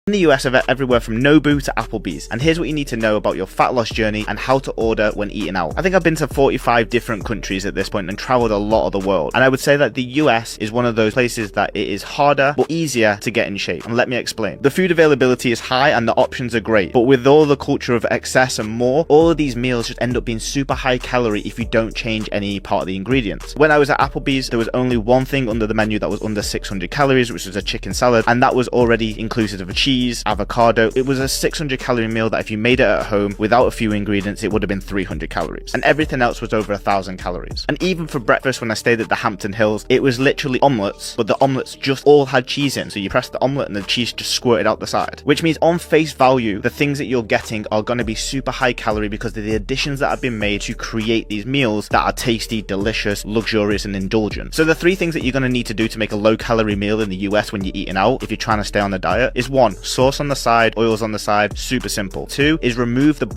In the US, I've ate everywhere from Nobu to Applebee's, and here's what you need to know about your fat loss journey and how to order when eating out. I think I've been to 45 different countries at this point and traveled a lot of the world, and I would say that the US is one of those places that it is harder but easier to get in shape, and let me explain. The food availability is high and the options are great, but with all the culture of excess and more, all of these meals just end up being super high calorie if you don't change any part of the ingredients. When I was at Applebee's, there was only one thing under the menu that was under 600 calories, which was a chicken salad, and that was already inclusive of a cheese, avocado. It was a 600 calorie meal that if you made it at home without a few ingredients, it would have been 300 calories. And everything else was over 1,000 calories. And even for breakfast, when I stayed at the Hampton Hills, it was literally omelets, but the omelets just all had cheese in. So you press the omelet and the cheese just squirted out the side. Which means on face value, the things that you're getting are going to be super high calorie because of the additions that have been made to create these meals that are tasty, delicious, luxurious, and indulgent. So the three things that you're going to need to do to make a low calorie meal in the US when you're eating out, if you're trying to stay on the diet, is 1, sauce on the side, oils on the side, super simple. 2 is remove the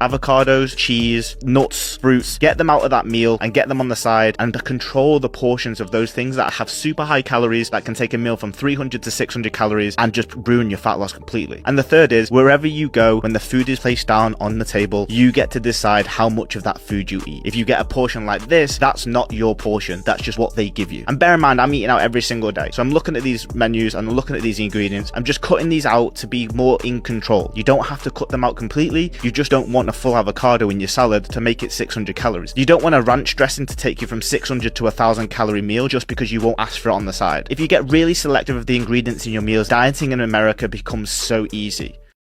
avocados, cheese, nuts, fruits, get them out of that meal and get them on the side, and to control the portions of those things that have super high calories that can take a meal from 300 to 600 calories and just ruin your fat loss completely. And the third is wherever you go, when the food is placed down on the table, you get to decide how much of that food you eat. If you get a portion like this, that's not your portion, that's just what they give you. And bear in mind, I'm eating out every single day, so I'm looking at these menus and I'm looking at these ingredients. I'm just cutting these out to be more in control. You don't have to cut them out completely, you just don't want a full avocado in your salad to make it 600 calories. You don't want a ranch dressing to take you from 600 to 1,000 calorie meal just because you won't ask for it on the side. If you get really selective of the ingredients in your meals, dieting in America becomes so easy.